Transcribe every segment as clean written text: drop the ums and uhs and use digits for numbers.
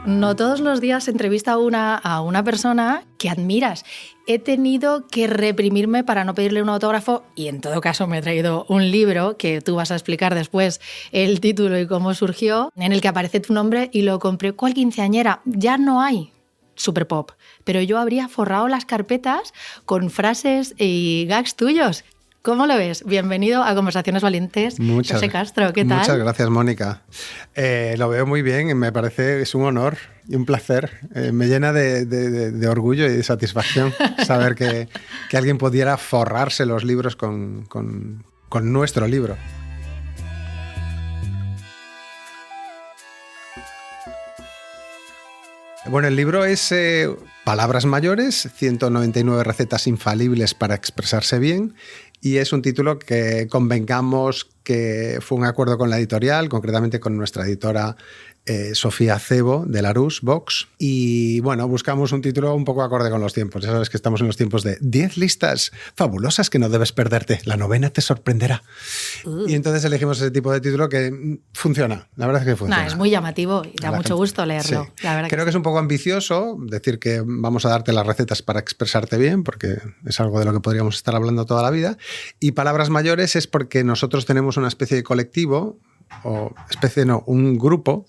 No todos los días entrevista a una persona que admiras. He tenido que reprimirme para no pedirle un autógrafo y en todo caso me he traído un libro que tú vas a explicar después el título y cómo surgió, en el que aparece tu nombre y lo compré cual quinceañera. Ya no hay super pop, pero yo habría forrado las carpetas con frases y gags tuyos. ¿Cómo lo ves? Bienvenido a Conversaciones Valientes. José Castro, ¿qué tal? Muchas gracias, Mónica. Lo veo muy bien, me parece, es un honor y un placer. Me llena de orgullo y de satisfacción saber que alguien pudiera forrarse los libros con nuestro libro. Bueno, el libro es Palabras mayores, 199 recetas infalibles para expresarse bien, y es un título que convengamos que fue un acuerdo con la editorial, concretamente con nuestra editora Sofía Cebo de Larousse, Vox. Y bueno, buscamos un título un poco acorde con los tiempos. Ya sabes que estamos en los tiempos de 10 listas fabulosas que no debes perderte. La 9ª te sorprenderá. Y entonces elegimos ese tipo de título que funciona. La verdad es que funciona. Es muy llamativo y da mucho gusto leerlo. Sí. La verdad Creo que es un poco ambicioso decir que vamos a darte las recetas para expresarte bien, porque es algo de lo que podríamos estar hablando toda la vida. Y palabras mayores es porque nosotros tenemos una especie de colectivo, un grupo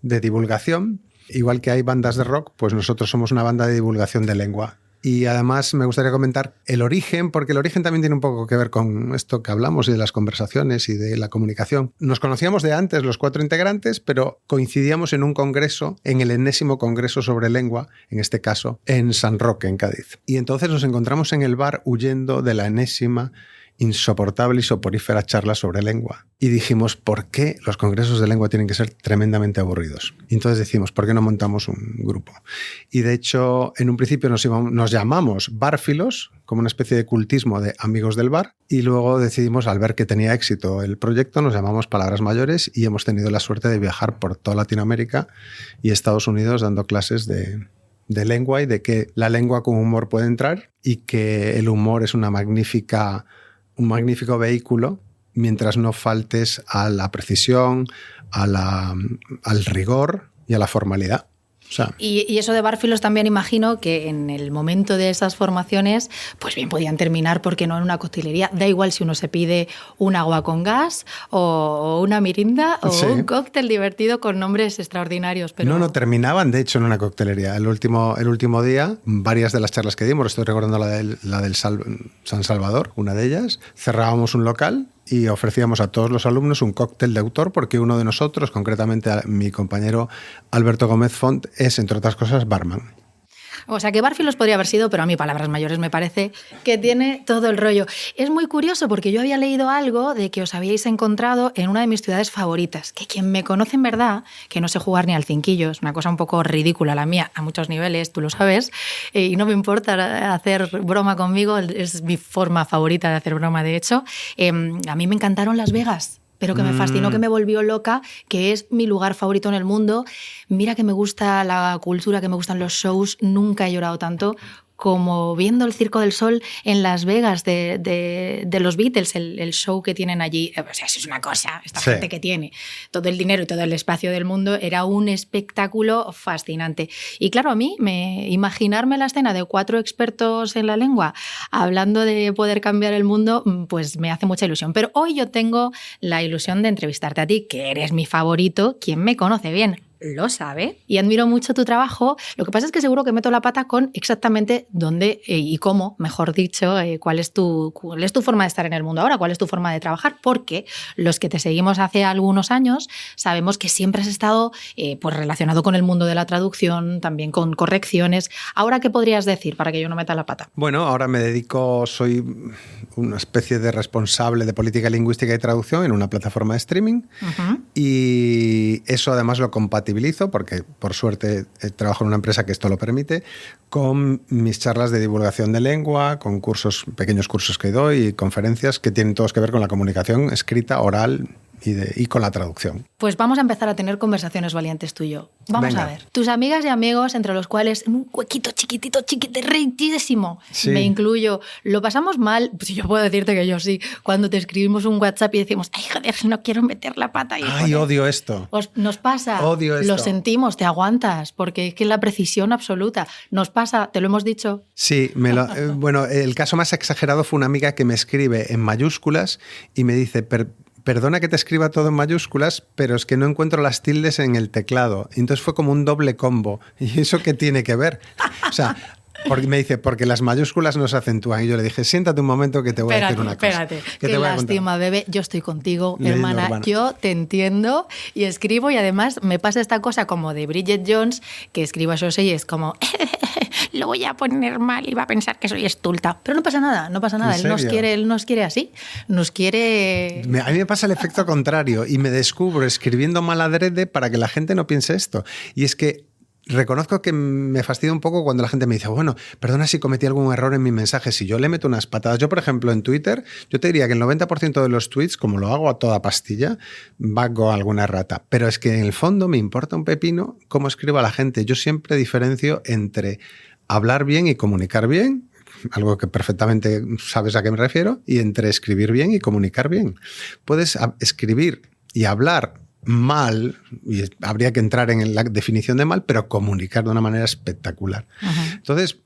de divulgación. Igual que hay bandas de rock, pues nosotros somos una banda de divulgación de lengua. Y además me gustaría comentar el origen, porque el origen también tiene un poco que ver con esto que hablamos y de las conversaciones y de la comunicación. Nos conocíamos de antes los 4 integrantes, pero coincidíamos en un congreso, en el enésimo congreso sobre lengua, en este caso en San Roque, en Cádiz. Y entonces nos encontramos en el bar huyendo de la enésima, insoportable y soporífera charla sobre lengua. Y dijimos, ¿por qué los congresos de lengua tienen que ser tremendamente aburridos? Y entonces decimos, ¿por qué no montamos un grupo? Y de hecho, en un principio nos llamamos Barfilos, como una especie de cultismo de amigos del bar, y luego decidimos, al ver que tenía éxito el proyecto, nos llamamos Palabras Mayores y hemos tenido la suerte de viajar por toda Latinoamérica y Estados Unidos dando clases de lengua y de que la lengua con humor puede entrar y que el humor es un magnífico vehículo mientras no faltes a la precisión, al rigor y a la formalidad. O sea, y eso de Barfilos también imagino que en el momento de esas formaciones, pues bien podían terminar, porque no en una coctelería. Da igual si uno se pide un agua con gas o una mirinda o un cóctel divertido con nombres extraordinarios. Pero... No, terminaban de hecho en una coctelería. El último día, varias de las charlas que dimos, estoy recordando la del San Salvador, una de ellas, cerrábamos un local y ofrecíamos a todos los alumnos un cóctel de autor, porque uno de nosotros, concretamente mi compañero Alberto Gómez Font, es, entre otras cosas, barman. O sea, que Barfilos podría haber sido, pero a mí Palabras Mayores me parece que tiene todo el rollo. Es muy curioso porque yo había leído algo de que os habíais encontrado en una de mis ciudades favoritas, que quien me conoce en verdad, que no sé jugar ni al cinquillo, es una cosa un poco ridícula la mía, a muchos niveles, tú lo sabes, y no me importa hacer broma conmigo, es mi forma favorita de hacer broma, de hecho. A mí me encantaron Las Vegas, pero que me fascinó, que me volvió loca, que es mi lugar favorito en el mundo. Mira que me gusta la cultura, que me gustan los shows, nunca he llorado tanto como viendo el Circo del Sol en Las Vegas de los Beatles, el show que tienen allí. O sea, eso es una cosa, esta gente que tiene todo el dinero y todo el espacio del mundo, era un espectáculo fascinante. Y claro, a mí, imaginarme la escena de 4 expertos en la lengua hablando de poder cambiar el mundo, pues me hace mucha ilusión. Pero hoy yo tengo la ilusión de entrevistarte a ti, que eres mi favorito, quien me conoce bien lo sabe, y admiro mucho tu trabajo. Lo que pasa es que seguro que meto la pata con exactamente dónde y cómo, mejor dicho, cuál es tu forma de estar en el mundo ahora, cuál es tu forma de trabajar, porque los que te seguimos hace algunos años sabemos que siempre has estado pues relacionado con el mundo de la traducción, también con correcciones. ¿Ahora qué podrías decir para que yo no meta la pata? Bueno, ahora soy una especie de responsable de política lingüística y traducción en una plataforma de streaming, y eso además lo compatibilizo porque por suerte trabajo en una empresa que esto lo permite, con mis charlas de divulgación de lengua, con pequeños cursos que doy y conferencias que tienen todos que ver con la comunicación escrita, oral y con la traducción. Pues vamos a empezar a tener conversaciones valientes tú y yo. Vamos Venga. a ver. Tus amigas y amigos, entre los cuales en un huequito chiquitísimo, Sí. me incluyo, lo pasamos mal. Pues yo puedo decirte que yo sí. Cuando te escribimos un WhatsApp y decimos, ay, joder, no quiero meter la pata ahí. Ay, odio esto. Nos pasa. Odio esto. Lo sentimos, te aguantas, porque es que es la precisión absoluta. Nos pasa, te lo hemos dicho. Sí, bueno, el caso más exagerado fue una amiga que me escribe en mayúsculas y me dice, perdona que te escriba todo en mayúsculas, pero es que no encuentro las tildes en el teclado. Y entonces fue como un doble combo. ¿Y eso qué tiene que ver? O sea, porque me dice, porque las mayúsculas no se acentúan. Y yo le dije, siéntate un momento que te voy a decir una cosa. Espérate, que qué te voy a lástima, contar. bebé. Yo estoy contigo, Leyenda hermana. urbana. Yo te entiendo y escribo, y además me pasa esta cosa como de Bridget Jones, que escribo eso y es como, lo voy a poner mal y va a pensar que soy estulta. Pero no pasa nada, no pasa nada. ¿En Él nos quiere así. Nos quiere... A mí me pasa el efecto contrario y me descubro escribiendo mal adrede para que la gente no piense esto. Y es que reconozco que me fastidia un poco cuando la gente me dice, bueno, perdona si cometí algún error en mi mensaje, si yo le meto unas patadas. Yo, por ejemplo, en Twitter, yo te diría que el 90% de los tweets, como lo hago a toda pastilla, va con alguna errata. Pero es que en el fondo me importa un pepino cómo escriba la gente. Yo siempre diferencio entre hablar bien y comunicar bien, algo que perfectamente sabes a qué me refiero, y entre escribir bien y comunicar bien. Puedes escribir y hablar mal, y habría que entrar en la definición de mal, pero comunicar de una manera espectacular. Ajá. Entonces,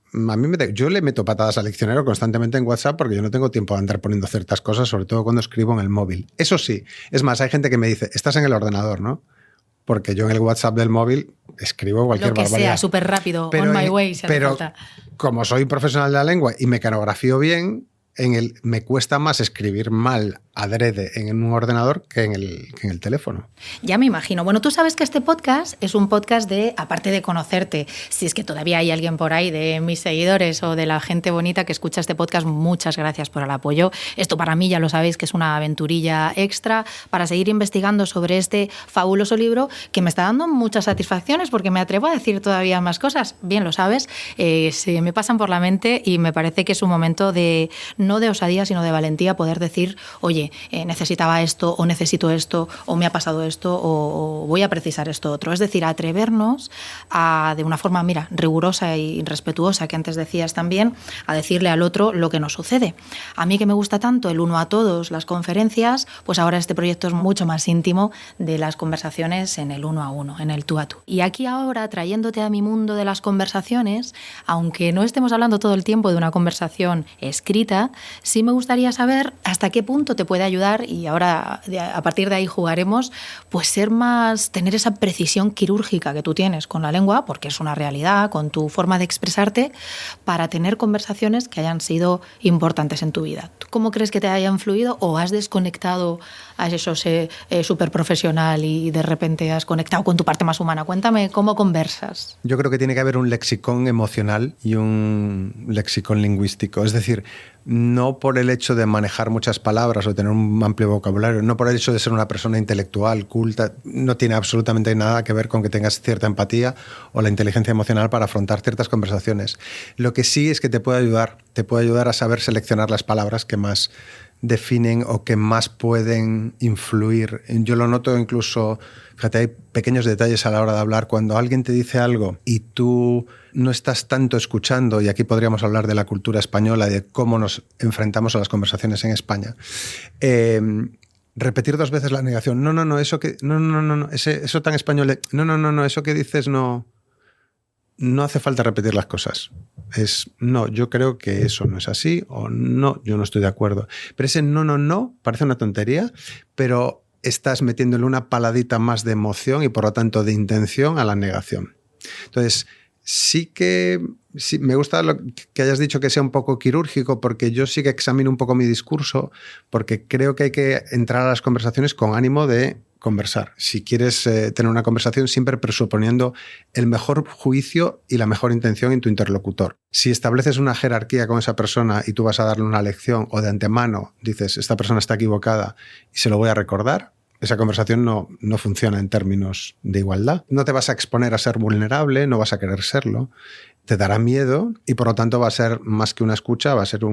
yo le meto patadas al diccionario constantemente en WhatsApp porque yo no tengo tiempo de andar poniendo ciertas cosas, sobre todo cuando escribo en el móvil. Eso sí, es más, hay gente que me dice, estás en el ordenador, ¿no? Porque yo en el WhatsApp del móvil escribo cualquier Lo que barbaridad. sea, súper rápido, on my way, si hace falta. Como soy profesional de la lengua y mecanografío bien, me cuesta más escribir mal adrede en un ordenador que en el teléfono. Ya me imagino. Bueno, tú sabes que este podcast es un podcast de, aparte de conocerte, si es que todavía hay alguien por ahí de mis seguidores o de la gente bonita que escucha este podcast, muchas gracias por el apoyo. Esto para mí ya lo sabéis que es una aventurilla extra para seguir investigando sobre este fabuloso libro que me está dando muchas satisfacciones porque me atrevo a decir todavía más cosas. Bien lo sabes, se me pasan por la mente y me parece que es un momento de, no de osadía, sino de valentía, poder decir, oye, necesitaba esto, o necesito esto, o me ha pasado esto, o voy a precisar esto otro. Es decir, atrevernos a, de una forma, mira, rigurosa y respetuosa, que antes decías también, a decirle al otro lo que nos sucede. A mí que me gusta tanto el uno a todos, las conferencias, pues ahora este proyecto es mucho más íntimo de las conversaciones en el uno a uno, en el tú a tú. Y aquí ahora, trayéndote a mi mundo de las conversaciones, aunque no estemos hablando todo el tiempo de una conversación escrita, sí me gustaría saber hasta qué punto te puede ayudar, y ahora a partir de ahí jugaremos, pues tener esa precisión quirúrgica que tú tienes con la lengua, porque es una realidad, con tu forma de expresarte, para tener conversaciones que hayan sido importantes en tu vida. ¿Tú cómo crees que te hayan influido, o has desconectado a eso súper profesional y de repente has conectado con tu parte más humana? Cuéntame cómo conversas. Yo creo que tiene que haber un lexicón emocional y un lexicón lingüístico. Es decir, no por el hecho de manejar muchas palabras o tener un amplio vocabulario, no por el hecho de ser una persona intelectual, culta, no tiene absolutamente nada que ver con que tengas cierta empatía o la inteligencia emocional para afrontar ciertas conversaciones. Lo que sí es que te puede ayudar a saber seleccionar las palabras que más definen o que más pueden influir. Yo lo noto incluso, fíjate, hay pequeños detalles a la hora de hablar. Cuando alguien te dice algo y tú no estás tanto escuchando, y aquí podríamos hablar de la cultura española, de cómo nos enfrentamos a las conversaciones en España, repetir 2 veces la negación. No, eso que... No, eso tan español... No, eso que dices no hace falta repetir las cosas. No, yo creo que eso no es así, o no, yo no estoy de acuerdo. Pero ese no parece una tontería, pero estás metiéndole una paladita más de emoción y por lo tanto de intención a la negación. Entonces, sí me gusta que hayas dicho que sea un poco quirúrgico, porque yo sí que examino un poco mi discurso, porque creo que hay que entrar a las conversaciones con ánimo de conversar. Si quieres tener una conversación, siempre presuponiendo el mejor juicio y la mejor intención en tu interlocutor. Si estableces una jerarquía con esa persona y tú vas a darle una lección, o de antemano dices, esta persona está equivocada y se lo voy a recordar, esa conversación no funciona en términos de igualdad. No te vas a exponer a ser vulnerable, no vas a querer serlo, te dará miedo y por lo tanto va a ser más que una escucha, va a ser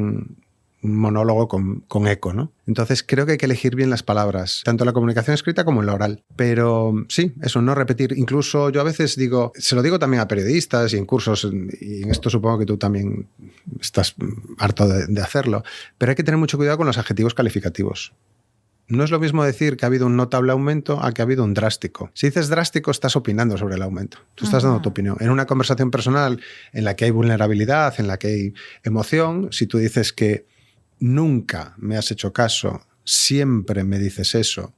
monólogo con eco, ¿no? Entonces creo que hay que elegir bien las palabras, tanto en la comunicación escrita como en la oral. Pero sí, eso, no repetir. Incluso yo a veces digo, se lo digo también a periodistas y en cursos, y en esto supongo que tú también estás harto de hacerlo, pero hay que tener mucho cuidado con los adjetivos calificativos. No es lo mismo decir que ha habido un notable aumento a que ha habido un drástico. Si dices drástico, estás opinando sobre el aumento. Tú estás dando tu opinión. En una conversación personal en la que hay vulnerabilidad, en la que hay emoción, si tú dices que nunca me has hecho caso, siempre me dices eso,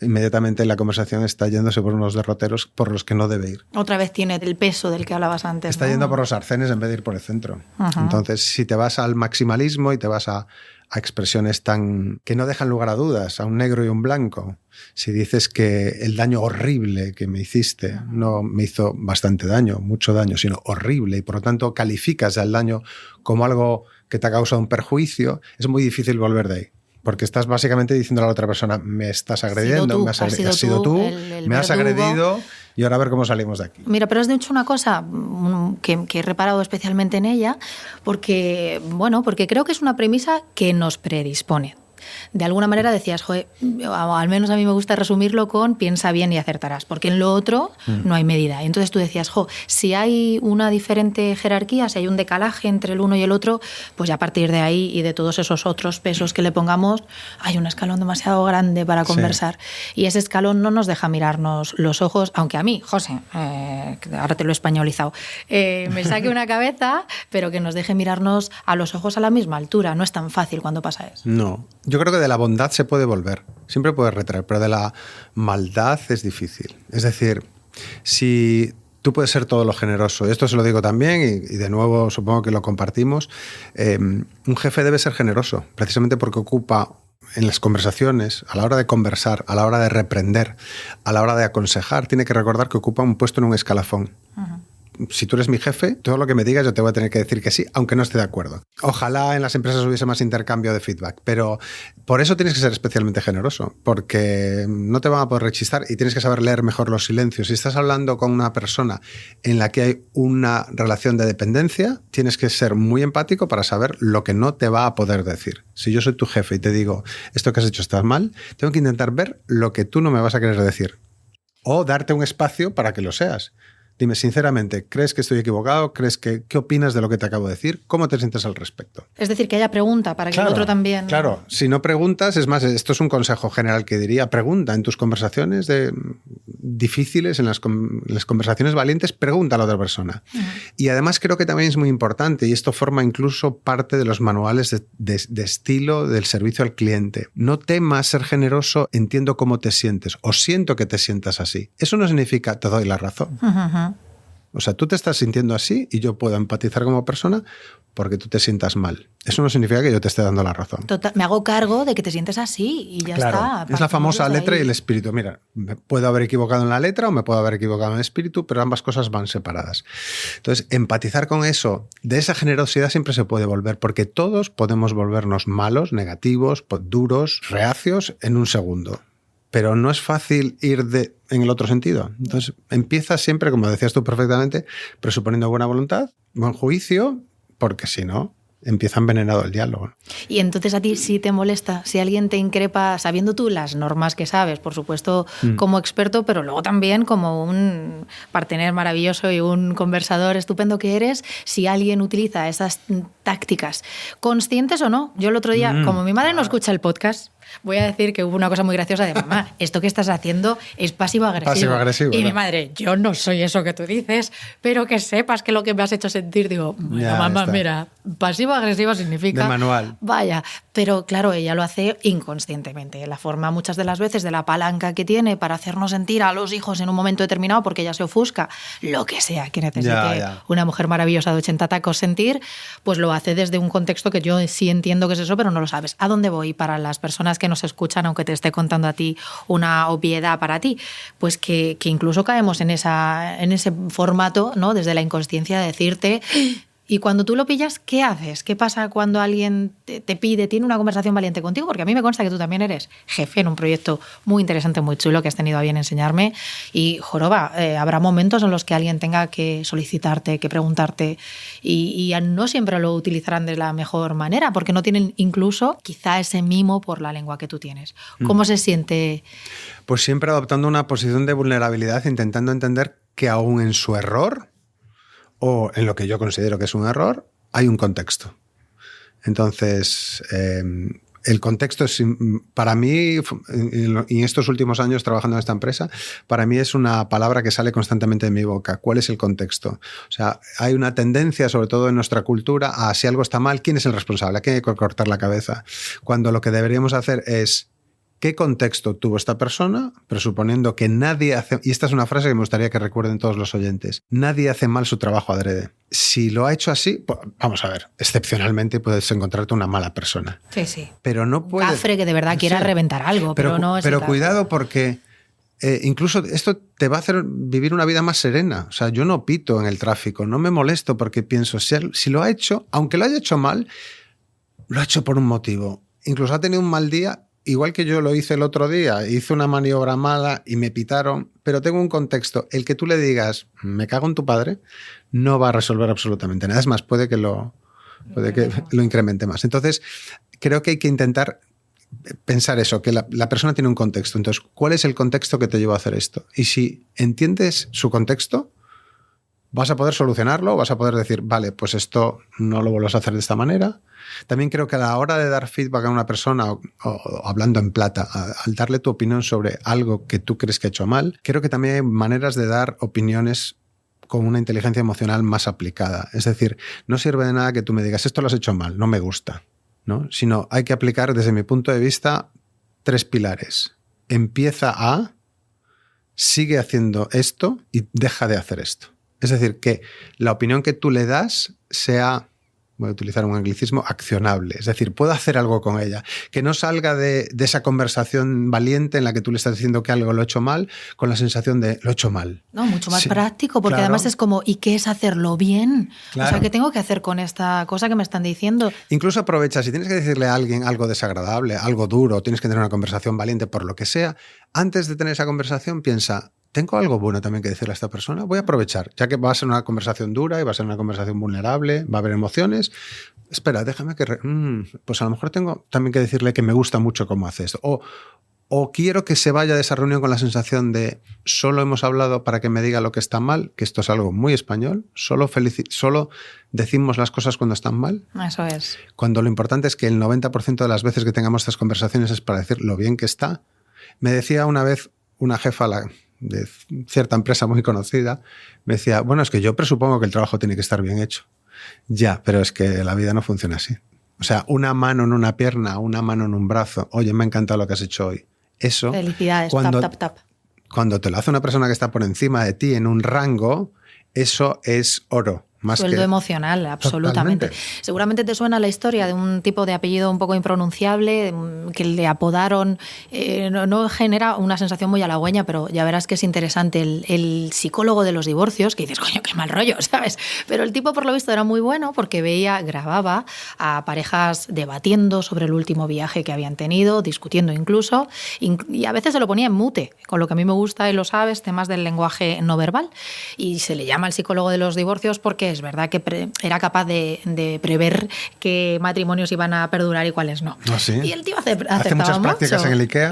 inmediatamente la conversación está yéndose por unos derroteros por los que no debe ir. Otra vez tiene el peso del que hablabas antes. Está yendo por los arcenes en vez de ir por el centro. Entonces, si te vas al maximalismo y te vas a expresiones tan que no dejan lugar a dudas, a un negro y un blanco. Si dices que el daño horrible que me hiciste no me hizo bastante daño, mucho daño, sino horrible, y por lo tanto calificas el daño como algo que te ha causado un perjuicio, es muy difícil volver de ahí. Porque estás básicamente diciendo a la otra persona, me estás agrediendo, has sido tú, el me has agredido, y ahora a ver cómo salimos de aquí. Mira, pero has dicho una cosa que he reparado especialmente en ella, porque creo que es una premisa que nos predispone. De alguna manera decías, joder, al menos a mí me gusta resumirlo con piensa bien y acertarás, porque en lo otro no hay medida. Y entonces tú decías, si hay una diferente jerarquía, si hay un decalaje entre el uno y el otro, pues ya a partir de ahí y de todos esos otros pesos que le pongamos, hay un escalón demasiado grande para conversar. Sí. Y ese escalón no nos deja mirarnos los ojos, aunque a mí, José, ahora te lo he españolizado, me saque una cabeza, pero que nos deje mirarnos a los ojos a la misma altura. No es tan fácil cuando pasa eso. No. Yo creo que de la bondad se puede volver, siempre puedes retraer, pero de la maldad es difícil. Es decir, si tú puedes ser todo lo generoso, y esto se lo digo también, y de nuevo supongo que lo compartimos, un jefe debe ser generoso, precisamente porque ocupa en las conversaciones, a la hora de conversar, a la hora de reprender, a la hora de aconsejar, tiene que recordar que ocupa un puesto en un escalafón. Si tú eres mi jefe, todo lo que me digas yo te voy a tener que decir que sí, aunque no esté de acuerdo. Ojalá en las empresas hubiese más intercambio de feedback, pero por eso tienes que ser especialmente generoso, porque no te van a poder rechistar y tienes que saber leer mejor los silencios. Si estás hablando con una persona en la que hay una relación de dependencia, tienes que ser muy empático para saber lo que no te va a poder decir. Si yo soy tu jefe y te digo, esto que has hecho está mal, tengo que intentar ver lo que tú no me vas a querer decir o darte un espacio para que lo seas. Dime sinceramente, ¿crees que estoy equivocado? ¿Qué opinas de lo que te acabo de decir? ¿Cómo te sientes al respecto? Es decir, que haya pregunta para que el otro también... Claro, si no preguntas, es más, esto es un consejo general que diría, pregunta en tus conversaciones difíciles, en las conversaciones valientes, pregunta a la otra persona. Y además creo que también es muy importante, y esto forma incluso parte de los manuales de estilo del servicio al cliente. No temas ser generoso, entiendo cómo te sientes, o siento que te sientas así. Eso no significa te doy la razón. O sea, tú te estás sintiendo así y yo puedo empatizar como persona porque tú te sientas mal. Eso no significa que yo te esté dando la razón. Total, me hago cargo de que te sientes así y ya está. Es la famosa letra y el espíritu. Mira, me puedo haber equivocado en la letra o me puedo haber equivocado en el espíritu, pero ambas cosas van separadas. Entonces, empatizar con eso, de esa generosidad siempre se puede volver, porque todos podemos volvernos malos, negativos, duros, reacios en un segundo. Pero no es fácil ir en el otro sentido. Entonces, empieza siempre, como decías tú perfectamente, presuponiendo buena voluntad, buen juicio, porque si no, empieza envenenado el diálogo. Y entonces a ti sí te molesta si alguien te increpa, sabiendo tú las normas que sabes, por supuesto como experto, pero luego también como un partener maravilloso y un conversador estupendo que eres, si alguien utiliza esas tácticas, conscientes o no. Yo el otro día, como mi madre no escucha el podcast, voy a decir que hubo una cosa muy graciosa de mamá, esto que estás haciendo es pasivo-agresivo. Pasivo-agresivo. Y mi madre, yo no soy eso que tú dices, pero que sepas que lo que me has hecho sentir, digo, bueno, mamá, mira, pasivo-agresivo significa... De manual. Vaya, pero claro, ella lo hace inconscientemente. La forma muchas de las veces de la palanca que tiene para hacernos sentir a los hijos en un momento determinado porque ella se ofusca, lo que sea que necesite una mujer maravillosa de 80 tacos sentir, pues lo hace desde un contexto que yo sí entiendo que es eso, pero no lo sabes. ¿A dónde voy? Para las personas que nos escuchan, aunque te esté contando a ti una obviedad para ti, pues que incluso caemos en ese formato, ¿no? Desde la inconsciencia de decirte, Y cuando tú lo pillas, ¿qué haces? ¿Qué pasa cuando alguien te pide, tiene una conversación valiente contigo? Porque a mí me consta que tú también eres jefe en un proyecto muy interesante, muy chulo, que has tenido a bien enseñarme. Y, joroba, habrá momentos en los que alguien tenga que solicitarte, que preguntarte, y no siempre lo utilizarán de la mejor manera, porque no tienen incluso quizá ese mimo por la lengua que tú tienes. ¿Cómo se siente? Pues siempre adoptando una posición de vulnerabilidad, intentando entender que aún en su error, o en lo que yo considero que es un error, hay un contexto. Entonces, el contexto es, para mí, y en estos últimos años trabajando en esta empresa, para mí es una palabra que sale constantemente de mi boca. ¿Cuál es el contexto? O sea, hay una tendencia, sobre todo en nuestra cultura, a si algo está mal, ¿quién es el responsable? ¿A quién hay que cortar la cabeza? Cuando lo que deberíamos hacer es ¿qué contexto tuvo esta persona? Presuponiendo que nadie hace... Y esta es una frase que me gustaría que recuerden todos los oyentes. Nadie hace mal su trabajo adrede. Si lo ha hecho así, pues, vamos a ver, excepcionalmente puedes encontrarte una mala persona. Sí, sí. Pero no puedes... Cafre que de verdad quiera reventar algo, pero no es Pero cuidado porque incluso esto te va a hacer vivir una vida más serena. O sea, yo no pito en el tráfico, no me molesto porque pienso, si lo ha hecho, aunque lo haya hecho mal, lo ha hecho por un motivo. Incluso ha tenido un mal día. Igual que yo lo hice el otro día, hice una maniobra mala y me pitaron, pero tengo un contexto. El que tú le digas, me cago en tu padre, no va a resolver absolutamente nada. Es más, puede que lo incremente más. Entonces, creo que hay que intentar pensar eso, que la persona tiene un contexto. Entonces, ¿cuál es el contexto que te llevó a hacer esto? Y si entiendes su contexto, vas a poder solucionarlo, vas a poder decir, vale, pues esto no lo vuelvas a hacer de esta manera. También creo que a la hora de dar feedback a una persona, o hablando en plata, al darle tu opinión sobre algo que tú crees que ha hecho mal, creo que también hay maneras de dar opiniones con una inteligencia emocional más aplicada. Es decir, no sirve de nada que tú me digas, esto lo has hecho mal, no me gusta, ¿no? Sino hay que aplicar, desde mi punto de vista, 3 pilares. Empieza a, sigue haciendo esto y deja de hacer esto. Es decir, que la opinión que tú le das sea, voy a utilizar un anglicismo, accionable. Es decir, puedo hacer algo con ella. Que no salga de esa conversación valiente en la que tú le estás diciendo que algo lo he hecho mal, con la sensación de lo he hecho mal. No, mucho más sí, práctico, porque claro. Además es como, ¿y qué es hacerlo bien? Claro. O sea, ¿qué tengo que hacer con esta cosa que me están diciendo? Incluso aprovecha, si tienes que decirle a alguien algo desagradable, algo duro, tienes que tener una conversación valiente por lo que sea, antes de tener esa conversación piensa, ¿tengo algo bueno también que decirle a esta persona? Voy a aprovechar, ya que va a ser una conversación dura y va a ser una conversación vulnerable, va a haber emociones. Espera, déjame que... pues a lo mejor tengo también que decirle que me gusta mucho cómo hace esto. O quiero que se vaya de esa reunión con la sensación de solo hemos hablado para que me diga lo que está mal, que esto es algo muy español, solo decimos las cosas cuando están mal. Eso es. Cuando lo importante es que el 90% de las veces que tengamos estas conversaciones es para decir lo bien que está. Me decía una vez una jefa de cierta empresa muy conocida, me decía, bueno, es que yo presupongo que el trabajo tiene que estar bien hecho. Ya, pero es que la vida no funciona así. O sea, una mano en una pierna, una mano en un brazo. Oye, me ha encantado lo que has hecho hoy. Eso. Felicidades, tap. Cuando te lo hace una persona que está por encima de ti en un rango, eso es oro. Sueldo emocional, absolutamente. Totalmente. Seguramente te suena la historia de un tipo de apellido un poco impronunciable que le apodaron. No genera una sensación muy halagüeña, pero ya verás que es interesante. El psicólogo de los divorcios, que dices, coño, qué mal rollo, ¿sabes? Pero el tipo, por lo visto, era muy bueno porque grababa a parejas debatiendo sobre el último viaje que habían tenido, discutiendo incluso, y a veces se lo ponía en mute, con lo que a mí me gusta, y lo sabes, temas del lenguaje no verbal. Y se le llama el psicólogo de los divorcios porque es verdad que era capaz de prever qué matrimonios iban a perdurar y cuáles no. ¿Ah, sí? Y el tío acertaba ¿Hace muchas prácticas mucho. en el IKEA?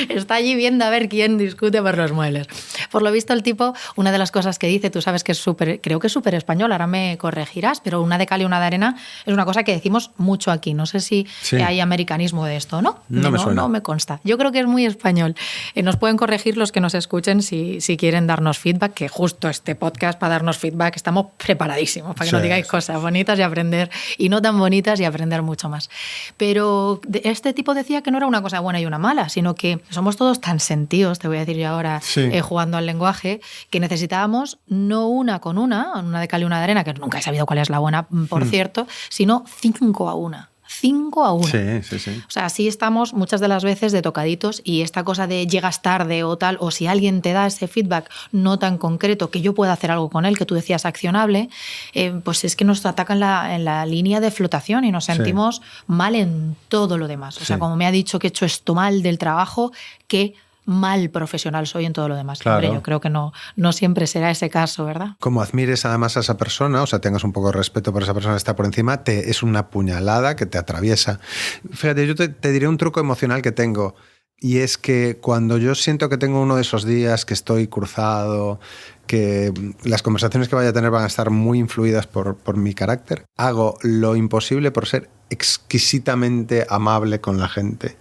Está allí viendo a ver quién discute por los muebles. Por lo visto, el tipo, una de las cosas que dice, tú sabes que es creo que es súper español, ahora me corregirás, pero una de cal y una de arena es una cosa que decimos mucho aquí. No sé si hay americanismo de esto, ¿no? No me suena. No me consta. Yo creo que es muy español. Nos pueden corregir los que nos escuchen si quieren darnos feedback, que justo este podcast para darnos feedback estamos preparadísimos para que nos digáis cosas bonitas y aprender, y no tan bonitas y aprender mucho más. Pero este tipo decía que no era una cosa buena y una mala, sino que somos todos tan sentidos, te voy a decir yo ahora, jugando al lenguaje, que necesitábamos no una con una de cal y una de arena, que nunca he sabido cuál es la buena, por cierto, sino 5 a 1. 5-1. Sí. O sea, así estamos muchas de las veces de tocaditos, y esta cosa de llegas tarde o tal, o si alguien te da ese feedback no tan concreto que yo pueda hacer algo con él, que tú decías accionable, pues es que nos ataca en la línea de flotación y nos sentimos mal en todo lo demás. O sea, como me ha dicho que he hecho esto mal del trabajo, que mal profesional soy en todo lo demás. Claro. Hombre, yo creo que no siempre será ese caso, ¿verdad? Como admires además a esa persona, o sea, tengas un poco de respeto por esa persona que está por encima, es una puñalada que te atraviesa. Fíjate, yo te diré un truco emocional que tengo, y es que cuando yo siento que tengo uno de esos días que estoy cruzado, que las conversaciones que vaya a tener van a estar muy influidas por mi carácter, hago lo imposible por ser exquisitamente amable con la gente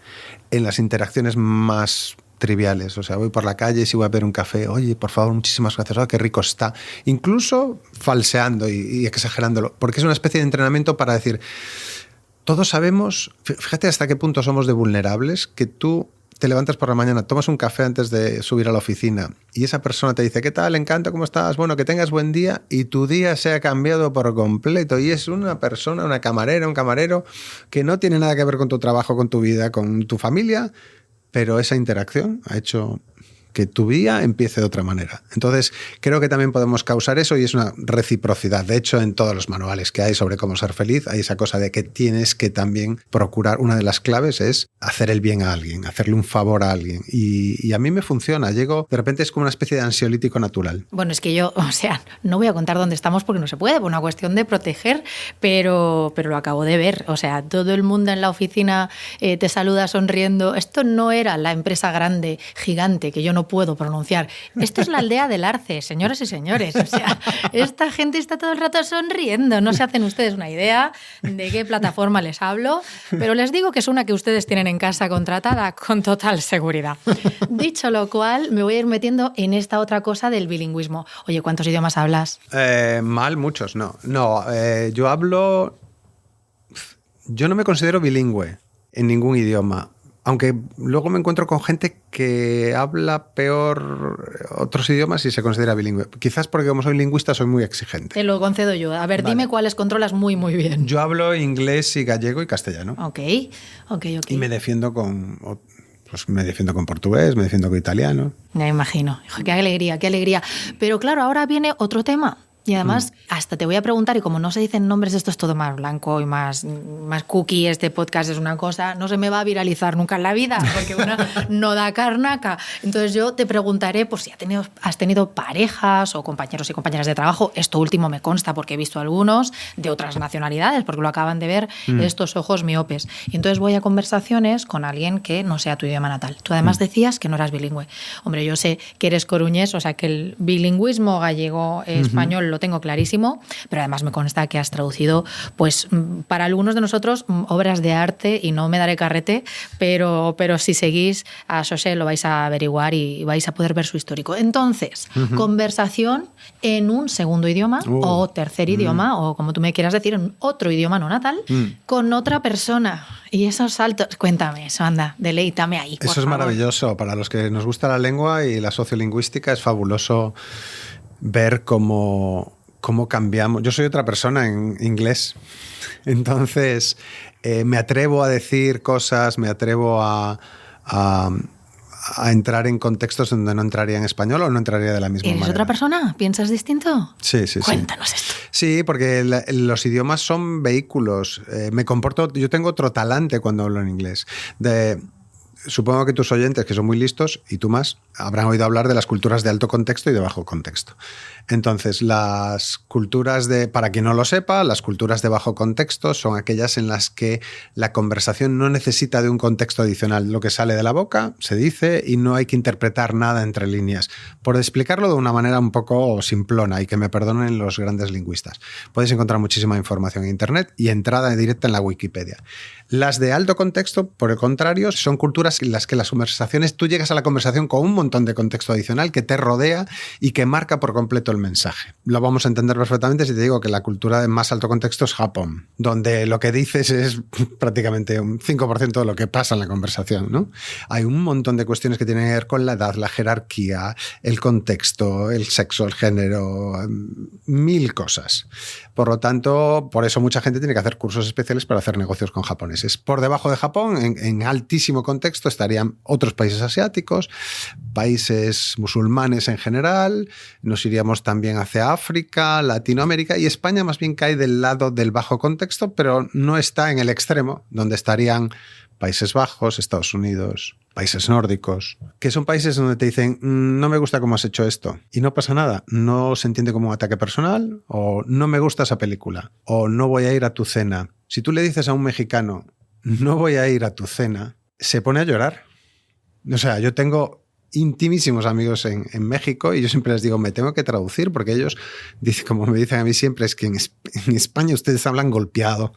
en las interacciones más triviales. O sea, voy por la calle y si voy a beber un café, oye, por favor, muchísimas gracias, oh, qué rico está. Incluso falseando y exagerándolo, porque es una especie de entrenamiento para decir, todos sabemos, fíjate hasta qué punto somos de vulnerables, que tú te levantas por la mañana, tomas un café antes de subir a la oficina y esa persona te dice, ¿qué tal? Encanta, ¿cómo estás? Bueno, que tengas buen día, y tu día se ha cambiado por completo y es una persona, una camarera, un camarero que no tiene nada que ver con tu trabajo, con tu vida, con tu familia, pero esa interacción ha hecho que tu día empiece de otra manera. Entonces, creo que también podemos causar eso, y es una reciprocidad. De hecho, en todos los manuales que hay sobre cómo ser feliz, hay esa cosa de que tienes que también procurar, una de las claves es hacer el bien a alguien, hacerle un favor a alguien. Y a mí me funciona. Llego, de repente es como una especie de ansiolítico natural. Bueno, es que yo, o sea, no voy a contar dónde estamos porque no se puede, por una cuestión de proteger, pero lo acabo de ver. O sea, todo el mundo en la oficina te saluda sonriendo. Esto no era la empresa grande, gigante, que yo no puedo pronunciar. Esto es la aldea del Arce, señoras y señores. O sea, esta gente está todo el rato sonriendo. No se hacen ustedes una idea de qué plataforma les hablo, pero les digo que es una que ustedes tienen en casa contratada con total seguridad. Dicho lo cual, me voy a ir metiendo en esta otra cosa del bilingüismo. Oye, ¿cuántos idiomas hablas? Mal, muchos, no. No, yo no me considero bilingüe en ningún idioma. Aunque luego me encuentro con gente que habla peor otros idiomas y se considera bilingüe. Quizás porque como soy lingüista soy muy exigente. Te lo concedo yo. A ver, vale. Dime cuáles controlas muy, muy bien. Yo hablo inglés y gallego y castellano. Ok. Y me defiendo con portugués, me defiendo con italiano. Me imagino. Hijo, qué alegría, qué alegría. Pero claro, ahora viene otro tema. Y además, hasta te voy a preguntar, y como no se dicen nombres, esto es todo más blanco y más cookie, este podcast es una cosa, no se me va a viralizar nunca en la vida, porque uno no da carnaca. Entonces yo te preguntaré por si has tenido parejas o compañeros y compañeras de trabajo. Esto último me consta porque he visto algunos de otras nacionalidades, porque lo acaban de ver estos ojos miopes. Y entonces voy a conversaciones con alguien que no sea tu idioma natal. Tú además decías que no eras bilingüe. Hombre, yo sé que eres coruñés, o sea que el bilingüismo gallego-español lo tengo clarísimo, pero además me consta que has traducido, pues, para algunos de nosotros, obras de arte, y no me daré carrete, pero si seguís a Xosé lo vais a averiguar y vais a poder ver su histórico. Entonces, conversación en un segundo idioma o tercer idioma, o como tú me quieras decir, en otro idioma no natal, con otra persona. Y esos saltos, cuéntame eso, anda, deleítame ahí. Eso es maravilloso. Para los que nos gusta la lengua y la sociolingüística es fabuloso ver cómo cambiamos. Yo soy otra persona en inglés, entonces me atrevo a decir cosas, me atrevo a entrar en contextos donde no entraría en español o no entraría de la misma manera. ¿Eres otra persona? ¿Piensas distinto? Sí. Cuéntanos esto. Sí, porque los idiomas son vehículos. Yo tengo otro talante cuando hablo en inglés. Supongo que tus oyentes, que son muy listos, y tú más, habrán oído hablar de las culturas de alto contexto y de bajo contexto. Entonces, las culturas para quien no lo sepa, las culturas de bajo contexto son aquellas en las que la conversación no necesita de un contexto adicional. Lo que sale de la boca se dice y no hay que interpretar nada entre líneas. Por explicarlo de una manera un poco simplona, y que me perdonen los grandes lingüistas, podéis encontrar muchísima información en Internet y entrada directa en la Wikipedia. Las de alto contexto, por el contrario, son culturas en las que las conversaciones, tú llegas a la conversación con un montón de contexto adicional que te rodea y que marca por completo el mensaje. Lo vamos a entender perfectamente si te digo que la cultura de más alto contexto es Japón, donde lo que dices es prácticamente un 5% de lo que pasa en la conversación, ¿no? Hay un montón de cuestiones que tienen que ver con la edad, la jerarquía, el contexto, el sexo, el género, 1000 cosas. Por lo tanto, por eso mucha gente tiene que hacer cursos especiales para hacer negocios con japoneses. Por debajo de Japón, en altísimo contexto, estarían otros países asiáticos, países musulmanes en general, nos iríamos también hacia África, Latinoamérica, y España más bien cae del lado del bajo contexto, pero no está en el extremo, donde estarían Países Bajos, Estados Unidos, países nórdicos, que son países donde te dicen no me gusta cómo has hecho esto y no pasa nada, no se entiende como un ataque personal, o no me gusta esa película, o no voy a ir a tu cena. Si tú le dices a un mexicano no voy a ir a tu cena, se pone a llorar. O sea, yo tengo intimísimos amigos en México y yo siempre les digo, me tengo que traducir, porque ellos dicen, como me dicen a mí siempre, es que en España ustedes hablan golpeado.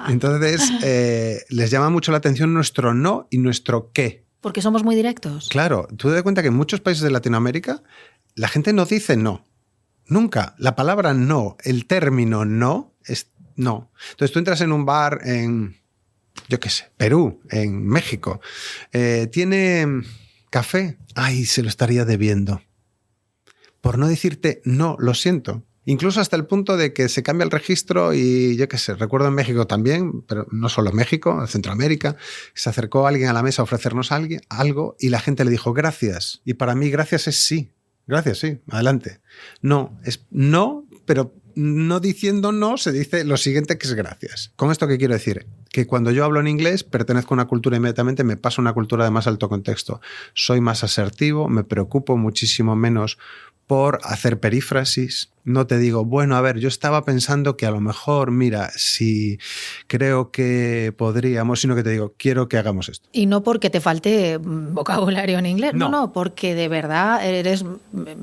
Entonces, les llama mucho la atención nuestro no y nuestro qué. Porque somos muy directos. Claro, tú te das cuenta que en muchos países de Latinoamérica la gente no dice no. Nunca. La palabra no, el término no, es no. Entonces tú entras en un bar en, yo qué sé, Perú, en México. ¿Tiene café? Ay, se lo estaría debiendo. Por no decirte no, lo siento. Incluso hasta el punto de que se cambia el registro y yo qué sé, recuerdo en México también, pero no solo México, en Centroamérica, se acercó alguien a la mesa a ofrecernos algo y la gente le dijo gracias. Y para mí gracias es sí. Gracias, sí, adelante. No, es no, pero no diciendo no se dice lo siguiente que es gracias. ¿Con esto qué quiero decir? Que cuando yo hablo en inglés pertenezco a una cultura inmediatamente, me paso a una cultura de más alto contexto. Soy más asertivo, me preocupo muchísimo menos por hacer perífrasis. No te digo, bueno, a ver, yo estaba pensando que a lo mejor, mira, si creo que podríamos, sino que te digo, quiero que hagamos esto. Y no porque te falte vocabulario en inglés, no, porque de verdad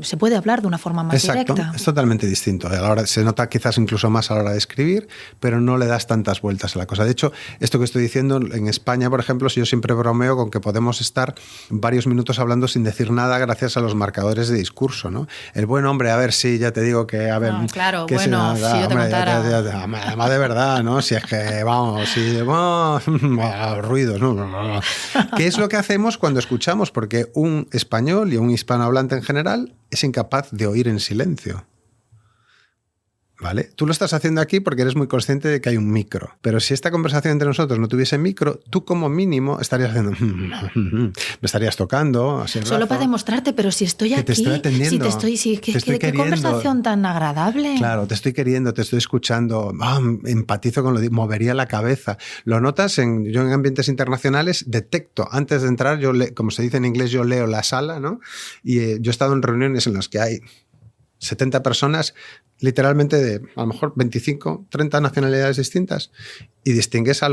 se puede hablar de una forma más directa. Es totalmente distinto. A la hora, se nota quizás incluso más a la hora de escribir, pero no le das tantas vueltas a la cosa. De hecho, esto que estoy diciendo, en España, por ejemplo, si yo siempre bromeo con que podemos estar varios minutos hablando sin decir nada gracias a los marcadores de discurso, ¿no? El buen hombre, a ver, sí, ya te digo que, a ver... No, claro, que bueno, si yo te contara... Además, de verdad, ¿no? Si es que, vamos, ruidos, ¿no? ¿Qué es lo que hacemos cuando escuchamos? Porque un español y un hispanohablante en general es incapaz de oír en silencio. ¿Vale? Tú lo estás haciendo aquí porque eres muy consciente de que hay un micro. Pero si esta conversación entre nosotros no tuviese micro, tú como mínimo estarías haciendo... me estarías tocando. Así solo para demostrarte, pero si estoy aquí... Te estoy atendiendo. ¿Qué conversación tan agradable? Claro, te estoy queriendo, te estoy escuchando. Empatizo con lo que movería la cabeza. Lo notas, yo en ambientes internacionales detecto. Antes de entrar, como se dice en inglés, yo leo la sala, ¿no? Y yo he estado en reuniones en las que hay 70 personas, literalmente de a lo mejor 25, 30 nacionalidades distintas, y distingues a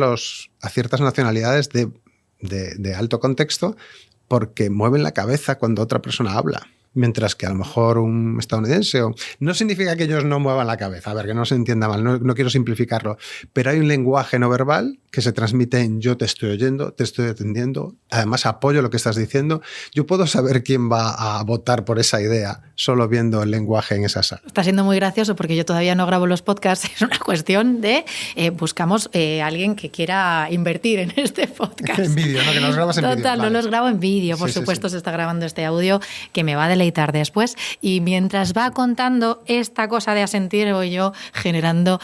ciertas nacionalidades de alto contexto porque mueven la cabeza cuando otra persona habla. Mientras que a lo mejor un estadounidense... No significa que ellos no muevan la cabeza, a ver, que no se entienda mal, no quiero simplificarlo, pero hay un lenguaje no verbal que se transmite en yo te estoy oyendo, te estoy atendiendo, además apoyo lo que estás diciendo. Yo puedo saber quién va a votar por esa idea solo viendo el lenguaje en esa sala. Está siendo muy gracioso porque yo todavía no grabo los podcasts, es una cuestión de buscamos alguien que quiera invertir en este podcast. En vídeo, ¿no? Que no los grabas en vídeo. Total, no los grabo en vídeo, por supuesto. Se está grabando este audio que me va a deleitar después, y mientras va contando esta cosa de asentir, voy yo generando...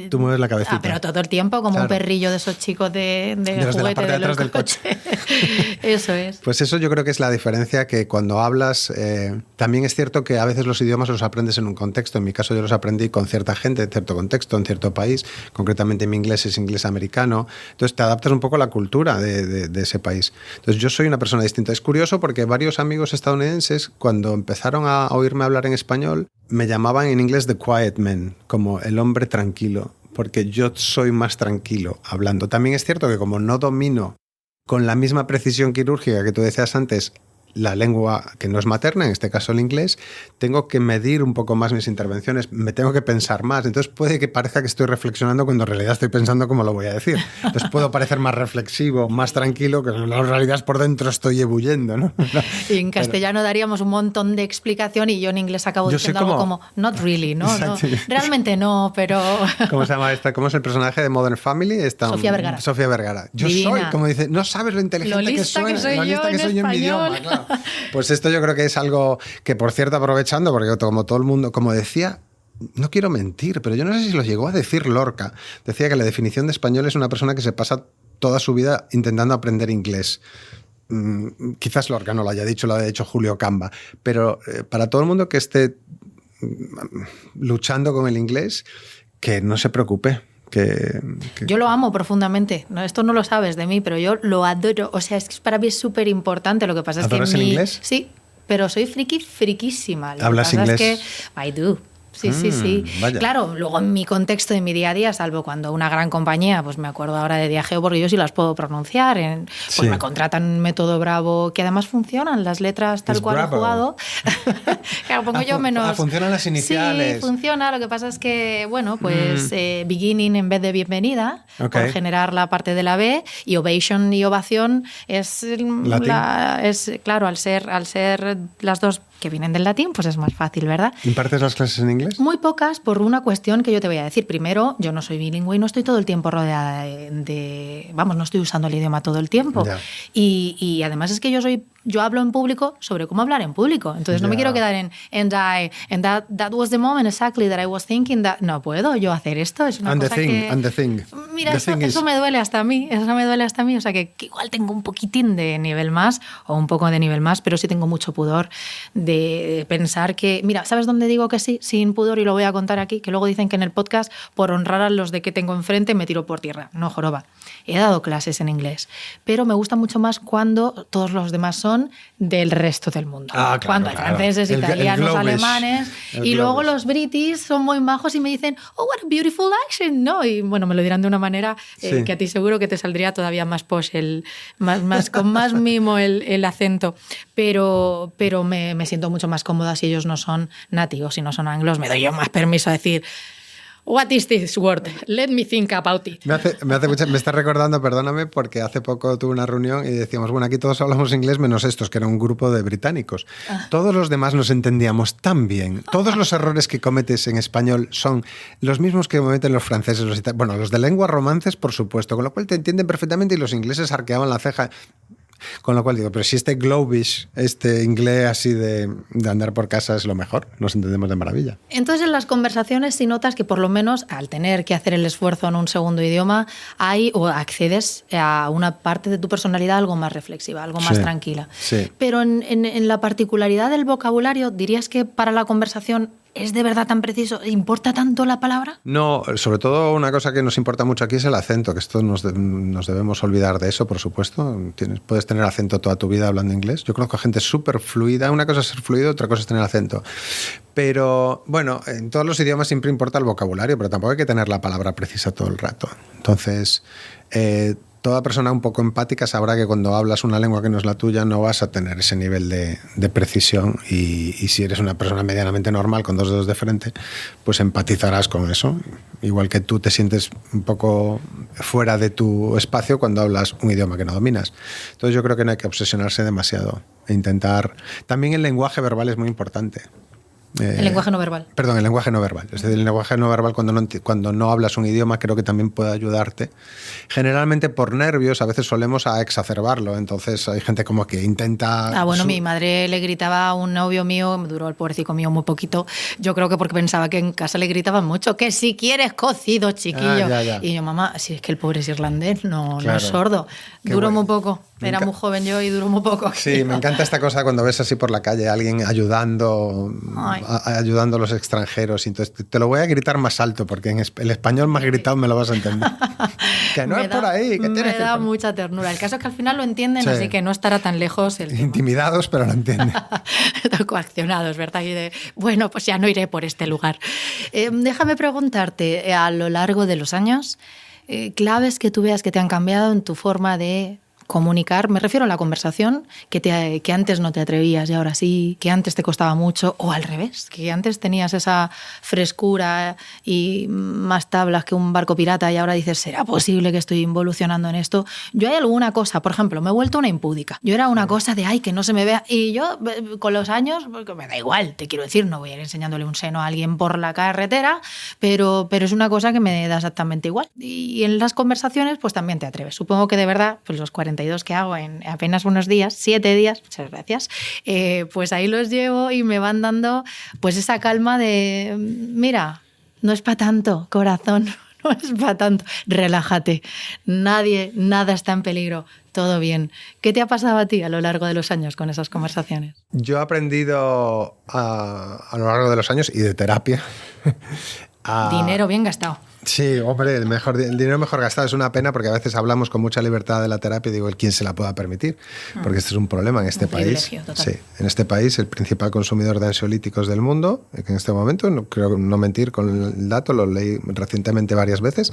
Tú mueves la cabecita. Pero todo el tiempo como un perrillo de esos chicos de los juguete de la parte de atrás del coche. Eso es. Pues eso yo creo que es la diferencia, que cuando hablas, también es cierto que a veces los idiomas los aprendes en un contexto. En mi caso yo los aprendí con cierta gente, en cierto contexto, en cierto país. Concretamente mi inglés es inglés americano. Entonces te adaptas un poco a la cultura de ese país. Entonces yo soy una persona distinta. Es curioso porque varios amigos estadounidenses, cuando empezaron a oírme hablar en español, me llamaban en inglés the quiet man, como el hombre tranquilo, porque yo soy más tranquilo hablando. También es cierto que como no domino con la misma precisión quirúrgica que tú decías antes la lengua que no es materna, en este caso el inglés, tengo que medir un poco más mis intervenciones, me tengo que pensar más. Entonces puede que parezca que estoy reflexionando cuando en realidad estoy pensando cómo lo voy a decir. Entonces puedo parecer más reflexivo, más tranquilo, que en realidad por dentro estoy ebulliendo, ¿no? Y en castellano daríamos un montón de explicación y yo en inglés acabo diciendo algo como not really, ¿no? Realmente no, pero... ¿Cómo se llama esta? ¿Cómo es el personaje de Modern Family? Sofía Vergara. Sofía Vergara. Yo Divina. Soy, como dice, no sabes lo inteligente que soy, lo lista que soy yo en mi idioma, claro. Pues esto yo creo que es algo que, por cierto, aprovechando, porque como todo el mundo, como decía no quiero mentir, pero yo no sé si lo llegó a decir Lorca. Decía que la definición de español es una persona que se pasa toda su vida intentando aprender inglés. Quizás Lorca no lo haya dicho, lo haya dicho Julio Camba, pero para todo el mundo que esté luchando con el inglés, que no se preocupe. Yo lo amo profundamente. No, esto no lo sabes de mí, pero yo lo adoro. O sea, es que para mí es súper importante. Lo que pasa es que ¿Adoras el inglés? Sí, pero soy friquísima. ¿Hablas inglés? Es que I do. Sí. Vaya. Claro, luego en mi contexto, en mi día a día, salvo cuando una gran compañía, pues me acuerdo ahora de Diageo porque yo sí las puedo pronunciar. Pues me contratan un método Bravo, que además funcionan las letras tal cual Bravo. he jugado. Claro, pongo yo menos. Funcionan las iniciales. Sí, funciona. Lo que pasa es que, bueno, pues beginning en vez de bienvenida, por generar la parte de la B, y ovation y ovación es claro, al ser las dos que vienen del latín, pues es más fácil, ¿verdad? ¿Impartes las clases en inglés? Muy pocas, por una cuestión que yo te voy a decir. Primero, yo no soy bilingüe y no estoy todo el tiempo rodeada vamos, no estoy usando el idioma todo el tiempo. Ya. Y además es que yo hablo en público sobre cómo hablar en público. Entonces no me quiero quedar and that was the moment exactly that I was thinking that. No puedo yo hacer esto. Es una cosa and the thing. Mira, eso me duele hasta a mí. O sea que igual tengo un poquitín de nivel más o un poco de nivel más, pero sí tengo mucho pudor de pensar que... Mira, ¿sabes dónde digo que sí? Sin pudor, y lo voy a contar aquí, que luego dicen que en el podcast, por honrar a los de que tengo enfrente, me tiro por tierra. No, joroba. He dado clases en inglés, pero me gusta mucho más cuando todos los demás son del resto del mundo. Claro, cuando hay franceses, italianos, alemanes, y luego los british son muy majos y me dicen, oh, what a beautiful accent, ¿no? Y bueno, me lo dirán de una manera que a ti seguro que te saldría todavía más posh, con más mimo el acento, pero me siento mucho más cómoda si ellos no son nativos, si no son anglos, me doy yo más permiso a decir, what is this word? Let me think about it. Me está recordando, perdóname, porque hace poco tuve una reunión y decíamos, bueno, aquí todos hablamos inglés menos estos, que era un grupo de británicos. Todos los demás nos entendíamos tan bien. Todos los errores que cometes en español son los mismos que cometen los franceses, los italianos. Bueno, los de lenguas romances, por supuesto, con lo cual te entienden perfectamente, y los ingleses arqueaban la ceja. Con lo cual digo, pero si este globish, este inglés así de andar por casa es lo mejor, nos entendemos de maravilla. Entonces en las conversaciones sí notas que por lo menos al tener que hacer el esfuerzo en un segundo idioma accedes a una parte de tu personalidad algo más reflexiva, algo más tranquila. Sí. Pero en la particularidad del vocabulario, ¿dirías que para la conversación es de verdad tan preciso? ¿Importa tanto la palabra? No, sobre todo una cosa que nos importa mucho aquí es el acento, que esto nos debemos olvidar de eso, por supuesto. Puedes tener acento toda tu vida hablando inglés. Yo conozco gente súper fluida. Una cosa es ser fluido, otra cosa es tener acento. Pero, bueno, en todos los idiomas siempre importa el vocabulario, pero tampoco hay que tener la palabra precisa todo el rato. Entonces, toda persona un poco empática sabrá que cuando hablas una lengua que no es la tuya no vas a tener ese nivel de precisión, y si eres una persona medianamente normal con dos dedos de frente, pues empatizarás con eso. Igual que tú te sientes un poco fuera de tu espacio cuando hablas un idioma que no dominas. Entonces yo creo que no hay que obsesionarse demasiado e intentar... También el lenguaje verbal es muy importante. El lenguaje no verbal. Perdón, el lenguaje no verbal. Es decir, el lenguaje no verbal cuando no hablas un idioma creo que también puede ayudarte. Generalmente por nervios a veces solemos exacerbarlo, entonces hay gente como que intenta... Bueno, mi madre le gritaba a un novio mío, me duró el pobrecito mío muy poquito, yo creo que porque pensaba que en casa le gritaban mucho, que si quieres cocido, chiquillo. Ya. Y yo, mamá, si es que el pobre es irlandés, no es sordo. Duró muy poco. Era muy joven yo y duró muy poco. Sí, me encanta esta cosa cuando ves así por la calle a alguien ayudando a los extranjeros. Entonces te lo voy a gritar más alto porque en el español más gritado me lo vas a entender. Que no es por ahí. Que me da mucha ternura. El caso es que al final lo entienden, así que no estará tan lejos el tema. Intimidados, pero lo entienden. Coaccionados, ¿verdad? Y bueno, pues ya no iré por este lugar. Déjame preguntarte, a lo largo de los años, claves que tú veas que te han cambiado en tu forma de comunicar, me refiero a la conversación, que antes no te atrevías y ahora sí, que antes te costaba mucho, o al revés, que antes tenías esa frescura y más tablas que un barco pirata y ahora dices, ¿será posible que estoy involucionando en esto? Yo hay alguna cosa, por ejemplo, me he vuelto una impúdica. Yo era una cosa de, ay, que no se me vea, y yo con los años, me da igual, te quiero decir, no voy a ir enseñándole un seno a alguien por la carretera, pero es una cosa que me da exactamente igual. Y en las conversaciones, pues también te atreves. Supongo que de verdad, pues los 40 52 que hago en apenas unos días, 7 días, muchas gracias, pues ahí los llevo y me van dando pues esa calma de, mira, no es para tanto, corazón, no es para tanto, relájate, nada está en peligro, todo bien. ¿Qué te ha pasado a ti a lo largo de los años con esas conversaciones? Yo he aprendido a lo largo de los años y de terapia. Dinero bien gastado. Sí, hombre, el dinero mejor gastado. Es una pena porque a veces hablamos con mucha libertad de la terapia y digo, ¿quién se la pueda permitir? Porque este es un problema en este país. Total. Sí, en este país el principal consumidor de ansiolíticos del mundo, que en este momento, no creo no mentir con el dato, lo leí recientemente varias veces,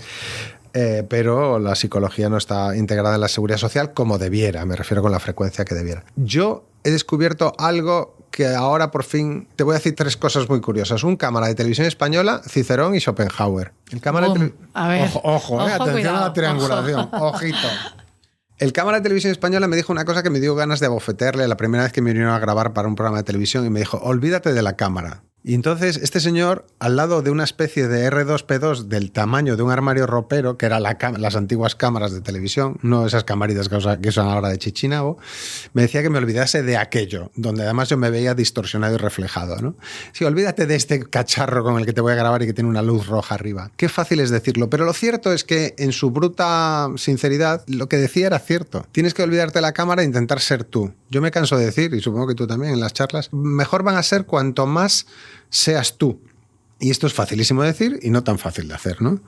pero la psicología no está integrada en la seguridad social como debiera, me refiero con la frecuencia que debiera. Yo he descubierto algo que ahora por fin... Te voy a decir 3 cosas muy curiosas. Un cámara de televisión española, Cicerón y Schopenhauer. El cámara a ver, ojo, atención cuidado, a la triangulación. Ojito. El cámara de televisión española me dijo una cosa que me dio ganas de abofetearle la primera vez que me vinieron a grabar para un programa de televisión y me dijo, olvídate de la cámara. Y entonces este señor, al lado de una especie de R2P2 del tamaño de un armario ropero, que eran las antiguas cámaras de televisión, no esas camaritas que usan ahora de Chichinabo, me decía que me olvidase de aquello, donde además yo me veía distorsionado y reflejado, ¿no? Sí, olvídate de este cacharro con el que te voy a grabar y que tiene una luz roja arriba. Qué fácil es decirlo, pero lo cierto es que en su bruta sinceridad lo que decía era cierto. Tienes que olvidarte de la cámara e intentar ser tú. Yo me canso de decir, y supongo que tú también en las charlas, mejor van a ser cuanto más seas tú. Y esto es facilísimo de decir y no tan fácil de hacer, ¿no?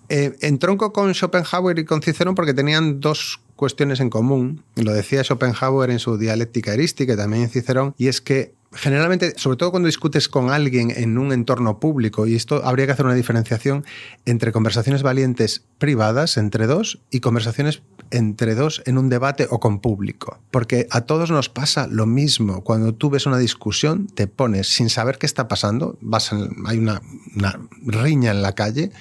Entronco con Schopenhauer y con Cicerón porque tenían 2 cuestiones en común. Lo decía Schopenhauer en su Dialéctica Erística y también en Cicerón, y es que generalmente, sobre todo cuando discutes con alguien en un entorno público, y esto habría que hacer una diferenciación entre conversaciones valientes privadas entre 2 y conversaciones entre 2 en un debate o con público. Porque a todos nos pasa lo mismo. Cuando tú ves una discusión, te pones sin saber qué está pasando, hay una riña en la calle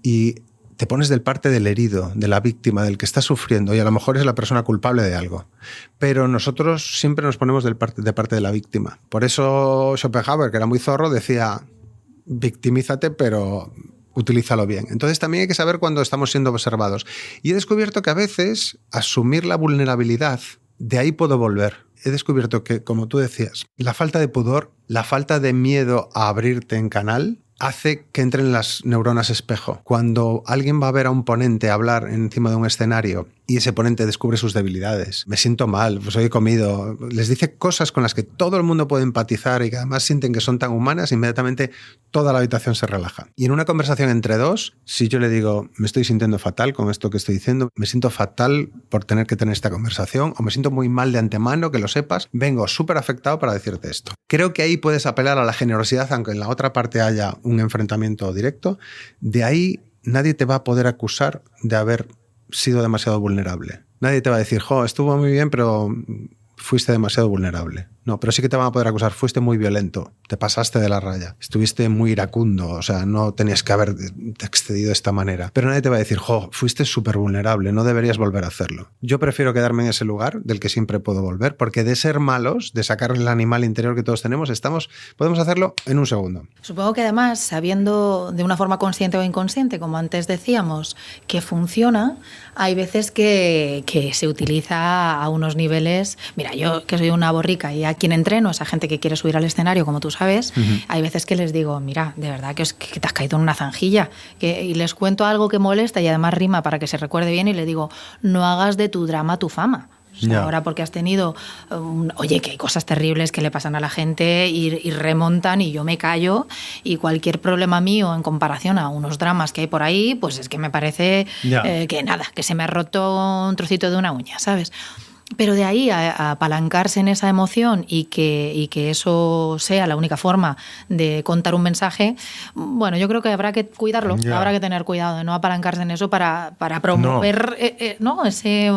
y te pones del parte del herido, de la víctima, del que está sufriendo, y a lo mejor es la persona culpable de algo. Pero nosotros siempre nos ponemos de parte de la víctima. Por eso Schopenhauer, que era muy zorro, decía, victimízate, pero utilízalo bien. Entonces también hay que saber cuándo estamos siendo observados. Y he descubierto que a veces asumir la vulnerabilidad, de ahí puedo volver. He descubierto que, como tú decías, la falta de pudor, la falta de miedo a abrirte en canal, hace que entren las neuronas espejo. Cuando alguien va a ver a un ponente hablar encima de un escenario y ese ponente descubre sus debilidades, me siento mal, pues hoy he comido, les dice cosas con las que todo el mundo puede empatizar y que además sienten que son tan humanas, inmediatamente toda la habitación se relaja. Y en una conversación entre 2, si yo le digo, me estoy sintiendo fatal con esto que estoy diciendo, me siento fatal por tener que tener esta conversación, o me siento muy mal de antemano, que lo sepas, vengo súper afectado para decirte esto. Creo que ahí puedes apelar a la generosidad, aunque en la otra parte haya un enfrentamiento directo. De ahí nadie te va a poder acusar de haber sido demasiado vulnerable. Nadie te va a decir, estuvo muy bien, pero fuiste demasiado vulnerable. No, pero sí que te van a poder acusar, fuiste muy violento, te pasaste de la raya, estuviste muy iracundo, o sea, no tenías que haberte excedido de esta manera. Pero nadie te va a decir, fuiste súper vulnerable, no deberías volver a hacerlo. Yo prefiero quedarme en ese lugar del que siempre puedo volver, porque de ser malos, de sacar el animal interior que todos tenemos, podemos hacerlo en un segundo. Supongo que además, sabiendo de una forma consciente o inconsciente, como antes decíamos, que funciona, hay veces que se utiliza a unos niveles... Mira, yo que soy una borrica y a quien entreno, esa gente que quiere subir al escenario, como tú sabes, hay veces que les digo, mira, de verdad que te has caído en una zanjilla, y les cuento algo que molesta y además rima para que se recuerde bien y le digo, no hagas de tu drama tu fama. O sea, ahora porque has tenido, oye, que hay cosas terribles que le pasan a la gente y remontan y yo me callo y cualquier problema mío en comparación a unos dramas que hay por ahí, pues es que me parece que nada, que se me ha roto un trocito de una uña, ¿sabes? Pero de ahí a apalancarse en esa emoción y que eso sea la única forma de contar un mensaje, bueno, yo creo que habrá que cuidarlo, habrá que tener cuidado de no apalancarse en eso para promover ese...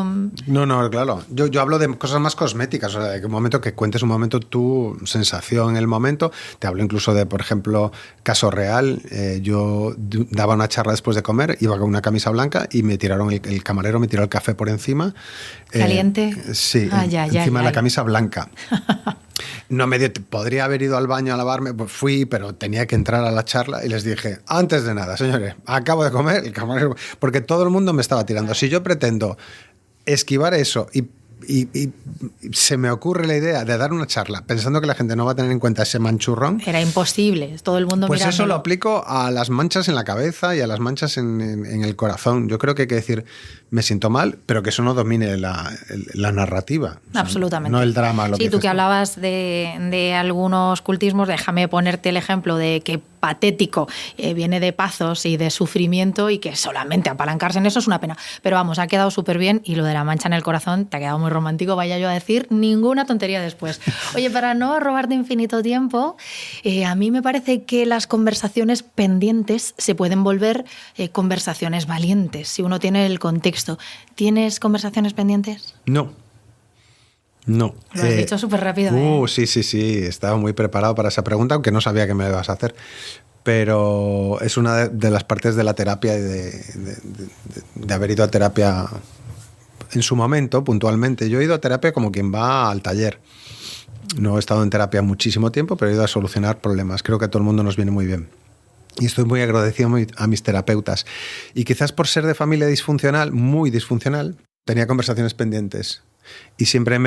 No, claro. Yo hablo de cosas más cosméticas, o sea, de que un momento que cuentes un momento tu sensación en el momento. Te hablo incluso de, por ejemplo, caso real. Yo daba una charla después de comer, iba con una camisa blanca y me tiraron, el camarero me tiró el café por encima. ¿Caliente? Sí, encima de la camisa blanca. No podría haber ido al baño a lavarme, pues fui, pero tenía que entrar a la charla y les dije, antes de nada, señores, acabo de comer el camarero, porque todo el mundo me estaba tirando. Si yo pretendo esquivar eso y se me ocurre la idea de dar una charla pensando que la gente no va a tener en cuenta ese manchurrón. Era imposible, todo el mundo pues mirándolo. Eso lo aplico a las manchas en la cabeza y a las manchas en el corazón. Yo creo que hay que decir, me siento mal, pero que eso no domine la narrativa. Absolutamente. No el drama. Sí, tú que hablabas de algunos cultismos, déjame ponerte el ejemplo de que patético viene de pazos y de sufrimiento y que solamente apalancarse en eso es una pena. Pero vamos, ha quedado súper bien y lo de la mancha en el corazón te ha quedado muy romántico, vaya yo a decir ninguna tontería después. Oye, para no robarte infinito tiempo, a mí me parece que las conversaciones pendientes se pueden volver conversaciones valientes, si uno tiene el contexto. ¿Tienes conversaciones pendientes? No. Lo has dicho súper rápido. Sí. Estaba muy preparado para esa pregunta, aunque no sabía que me la ibas a hacer. Pero es una de las partes de la terapia y de haber ido a terapia en su momento, puntualmente. Yo he ido a terapia como quien va al taller. No he estado en terapia muchísimo tiempo, pero he ido a solucionar problemas. Creo que a todo el mundo nos viene muy bien. Y estoy muy agradecido a mis terapeutas. Y quizás por ser de familia disfuncional, muy disfuncional, tenía conversaciones pendientes. Y siempre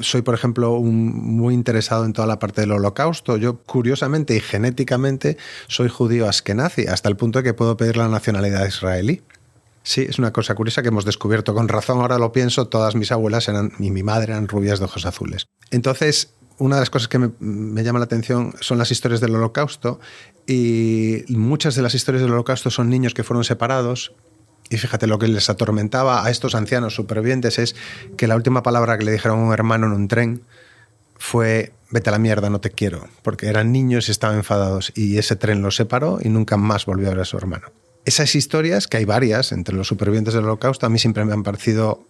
soy, por ejemplo, muy interesado en toda la parte del Holocausto. Yo, curiosamente y genéticamente, soy judío askenazi, hasta el punto de que puedo pedir la nacionalidad israelí. Sí, es una cosa curiosa que hemos descubierto con razón. Ahora lo pienso, todas mis abuelas y mi madre eran rubias de ojos azules. Entonces, una de las cosas que me llama la atención son las historias del Holocausto, y muchas de las historias del Holocausto son niños que fueron separados. Y fíjate, lo que les atormentaba a estos ancianos supervivientes es que la última palabra que le dijeron a un hermano en un tren fue: vete a la mierda, no te quiero, porque eran niños y estaban enfadados, y ese tren los separó y nunca más volvió a ver a su hermano. Esas historias, que hay varias entre los supervivientes del Holocausto, a mí siempre me han parecido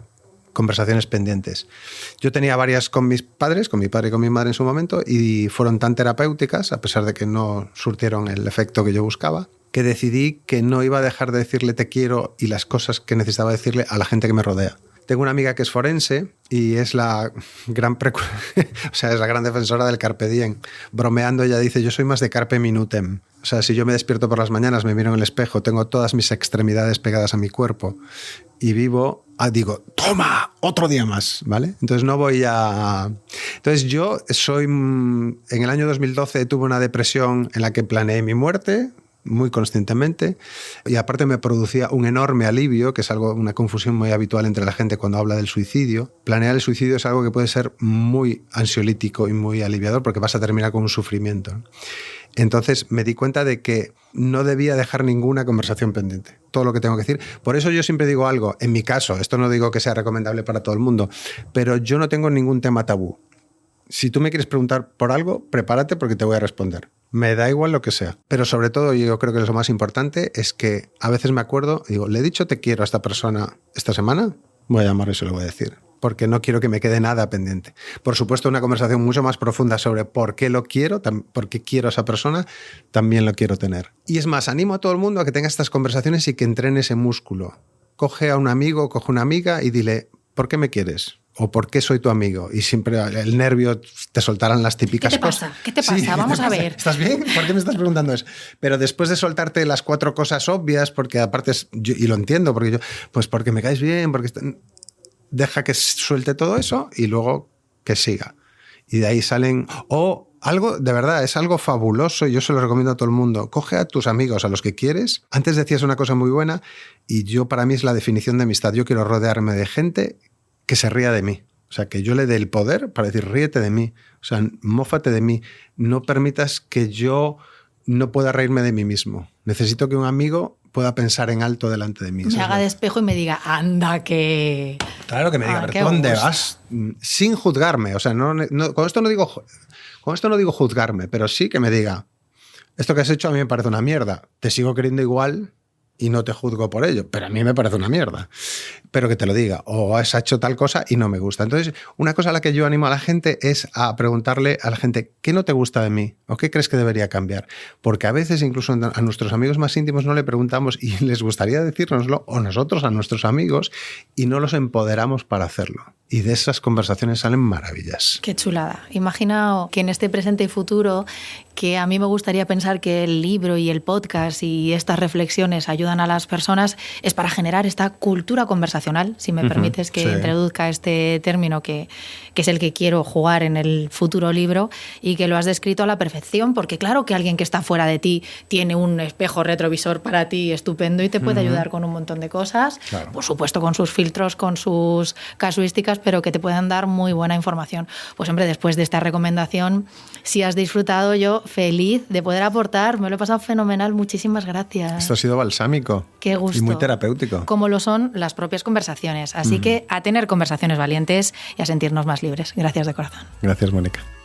conversaciones pendientes. Yo tenía varias con mis padres, con mi padre y con mi madre en su momento, y fueron tan terapéuticas, a pesar de que no surtieron el efecto que yo buscaba, que decidí que no iba a dejar de decirle te quiero y las cosas que necesitaba decirle a la gente que me rodea. Tengo una amiga que es forense y es la gran es la gran defensora del carpe diem. Bromeando, ella dice: yo soy más de carpe minutem. O sea, si yo me despierto por las mañanas, me miro en el espejo, tengo todas mis extremidades pegadas a mi cuerpo y vivo, digo, toma, otro día más, ¿vale? Entonces no voy a... Entonces yo en el año 2012 tuve una depresión en la que planeé mi muerte, muy conscientemente, y aparte me producía un enorme alivio, que es una confusión muy habitual entre la gente cuando habla del suicidio. Planear el suicidio es algo que puede ser muy ansiolítico y muy aliviador, porque vas a terminar con un sufrimiento. Entonces me di cuenta de que no debía dejar ninguna conversación pendiente, todo lo que tengo que decir. Por eso yo siempre digo algo, en mi caso, esto no digo que sea recomendable para todo el mundo, pero yo no tengo ningún tema tabú. Si tú me quieres preguntar por algo, prepárate, porque te voy a responder. Me da igual lo que sea. Pero sobre todo, yo creo que lo más importante es que a veces me acuerdo y digo, ¿le he dicho te quiero a esta persona esta semana? Voy a llamar y se lo voy a decir, porque no quiero que me quede nada pendiente. Por supuesto, una conversación mucho más profunda sobre por qué lo quiero, por qué quiero a esa persona, también lo quiero tener. Y es más, animo a todo el mundo a que tenga estas conversaciones y que entrene ese músculo. Coge a un amigo, coge una amiga y dile, ¿por qué me quieres? ¿O por qué soy tu amigo? Y siempre el nervio te soltarán las típicas cosas. ¿Qué te pasa? Sí, Vamos a ver. ¿Estás bien? ¿Por qué me estás preguntando eso? Pero después de soltarte las 4 cosas obvias, porque aparte, y lo entiendo, porque me caes bien, deja que suelte todo eso y luego que siga. Y de ahí salen... algo, de verdad, es algo fabuloso y yo se lo recomiendo a todo el mundo. Coge a tus amigos, a los que quieres. Antes decías una cosa muy buena y para mí es la definición de amistad. Yo quiero rodearme de gente que se ría de mí. O sea, que yo le dé el poder para decir, ríete de mí. O sea, mófate de mí. No permitas que yo no pueda reírme de mí mismo. Necesito que un amigo pueda pensar en alto delante de mí. Me haga de espejo y me diga, anda que... Claro, que me diga, ¿dónde vas? Sin juzgarme. O sea, con esto no digo juzgarme, pero sí que me diga, esto que has hecho a mí me parece una mierda. Te sigo queriendo igual y no te juzgo por ello, pero a mí me parece una mierda. Pero que te lo diga, o has hecho tal cosa y no me gusta. Entonces, una cosa a la que yo animo a la gente es a preguntarle a la gente, ¿qué no te gusta de mí? ¿O qué crees que debería cambiar? Porque a veces incluso a nuestros amigos más íntimos no le preguntamos y les gustaría decírnoslo, o nosotros a nuestros amigos, y no los empoderamos para hacerlo. Y de esas conversaciones salen maravillas. Qué chulada. Imagina que en este presente y futuro, que a mí me gustaría pensar que el libro y el podcast y estas reflexiones ayudan a las personas, es para generar esta cultura conversacional conversacional, si me permites que introduzca este término que es el que quiero jugar en el futuro libro, y que lo has descrito a la perfección, porque claro que alguien que está fuera de ti tiene un espejo retrovisor para ti estupendo y te puede ayudar con un montón de cosas, claro. Por supuesto con sus filtros, con sus casuísticas, pero que te puedan dar muy buena información. Pues hombre, después de esta recomendación, si has disfrutado, yo feliz de poder aportar, me lo he pasado fenomenal, muchísimas gracias. Esto ha sido balsámico. Qué gusto. Y muy terapéutico. Como lo son las propias conversaciones. Así que a tener conversaciones valientes y a sentirnos más libres. Gracias de corazón. Gracias, Mónica.